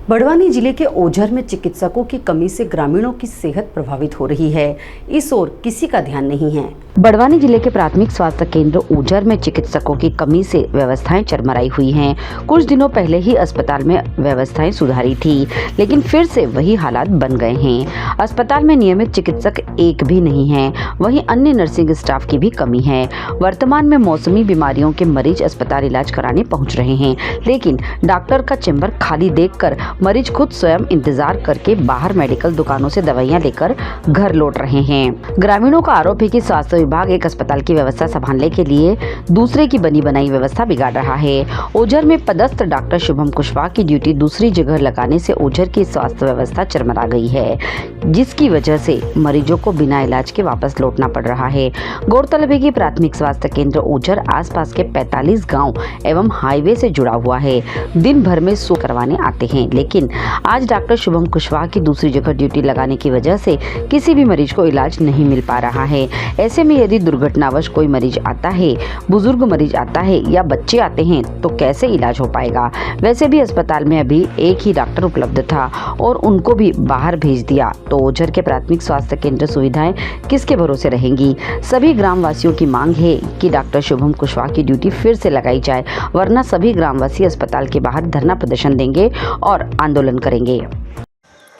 बड़वानी जिले के ओझर में चिकित्सकों की कमी से ग्रामीणों की सेहत प्रभावित हो रही है। इस ओर किसी का ध्यान नहीं है। बड़वानी जिले के प्राथमिक स्वास्थ्य केंद्र ओझर में चिकित्सकों की कमी से व्यवस्थाएं चरमराई हुई हैं। कुछ दिनों पहले ही अस्पताल में व्यवस्थाएं सुधारी थी, लेकिन फिर से वही हालात बन गए हैं। अस्पताल में नियमित चिकित्सक एक भी नहीं है, वहीं अन्य नर्सिंग स्टाफ की भी कमी है। वर्तमान में मौसमी बीमारियों के मरीज अस्पताल इलाज कराने पहुँच रहे हैं, लेकिन डॉक्टर का चैम्बर खाली देखकर मरीज खुद स्वयं इंतजार करके बाहर मेडिकल दुकानों से दवाइयां लेकर घर लौट रहे हैं। ग्रामीणों का आरोप है कि स्वास्थ्य विभाग एक अस्पताल की व्यवस्था संभालने के लिए दूसरे की बनी बनाई व्यवस्था बिगाड़ रहा है। ओझर में पदस्थ डॉक्टर शुभम कुशवाहा की ड्यूटी दूसरी जगह लगाने से ओझर की स्वास्थ्य व्यवस्था चरमरा गई है, जिसकी वजह से मरीजों को बिना इलाज के वापस लौटना पड़ रहा है। गौरतलब है कि प्राथमिक स्वास्थ्य केंद्र ओझर आसपास के 45 गाँव एवं हाईवे से जुड़ा हुआ है। दिन भर में सो करवाने आते हैं, लेकिन आज डॉक्टर शुभम कुशवाहा की दूसरी जगह ड्यूटी लगाने की वजह से किसी भी मरीज को इलाज नहीं मिल पा रहा है। ऐसे में यदि दुर्घटनावश कोई मरीज आता है, बुजुर्ग मरीज आता है या बच्चे आते हैं तो कैसे इलाज हो पाएगा। वैसे भी अस्पताल में अभी एक ही डॉक्टर उपलब्ध था और उनको भी बाहर भेज दिया, तो ओझर के प्राथमिक स्वास्थ्य केंद्र सुविधाएं किसके भरोसे रहेंगी। सभी ग्रामवासियों की मांग है कि डॉक्टर शुभम कुशवाहा की ड्यूटी फिर से लगाई जाए, वरना सभी ग्रामवासी अस्पताल के बाहर धरना प्रदर्शन देंगे और आंदोलन करेंगे।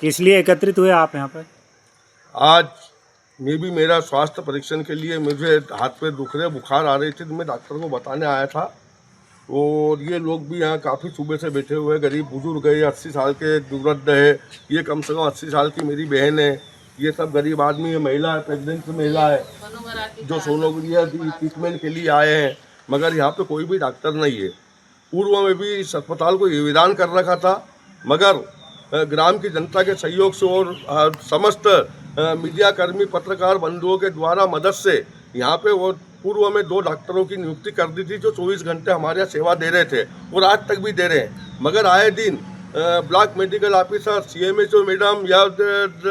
किस लिए एकत्रित हुए आप यहाँ पर? आज मैं भी मेरा स्वास्थ्य परीक्षण के लिए मुझे हाथ पे दुख रहे, बुखार आ रही थी, तो मैं डॉक्टर को बताने आया था। और ये लोग भी यहाँ काफ़ी सुबह से बैठे हुए हैं, गरीब बुजुर्ग है, 80 साल के वृद्ध है, ये कम से कम 80 साल की मेरी बहन है, ये सब गरीब आदमी है, महिला है, प्रेगनेंट महिला है, जो सोनोग्राफी ट्रीटमेंट के लिए आए हैं, मगर यहाँ पे कोई भी डॉक्टर नहीं है। पूर्व में भी इस अस्पताल को निवेदन कर रखा था, मगर ग्राम की जनता के सहयोग से और समस्त मीडिया कर्मी पत्रकार बंधुओं के द्वारा मदद से यहाँ पे वो पूर्व में 2 डॉक्टरों की नियुक्ति कर दी थी, जो 24 घंटे हमारे यहाँ सेवा दे रहे थे और आज तक भी दे रहे हैं। मगर आए दिन block medical officer, CMHO madam या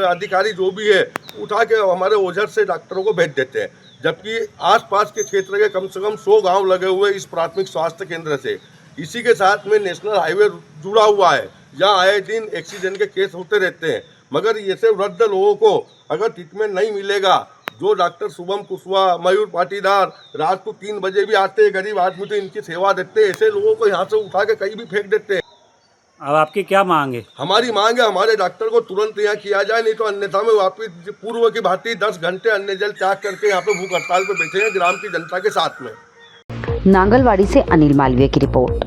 अधिकारी जो भी है, उठा के हमारे ओझर से डॉक्टरों को भेज देते हैं, जबकि आसपास के क्षेत्र के कम से कम 100 गाँव लगे हुए इस प्राथमिक स्वास्थ्य केंद्र से। इसी के साथ में नेशनल हाईवे जुड़ा हुआ है, जहाँ आए दिन एक्सीडेंट के केस होते रहते हैं। मगर ऐसे वृद्ध लोगों को अगर ट्रीटमेंट नहीं मिलेगा, जो डॉक्टर शुभम कुशवाहा, मयूर पाटीदार रात को 3 बजे भी आते हैं, गरीब आदमी तो इनकी सेवा देते हैं, ऐसे लोगों को यहाँ से उठा के कहीं भी फेंक देते हैं। अब आपकी क्या मांग है? हमारी मांग है हमारे डॉक्टर को तुरंत यहाँ किया जाए, नहीं तो अन्यथा में वापिस पूर्व की भांति 10 घंटे अन्य जल त्याग करके यहाँ पे भूख हड़ताल पे बैठे हैं ग्राम की जनता के साथ में। नांगलवाड़ी से अनिल मालवीय की रिपोर्ट।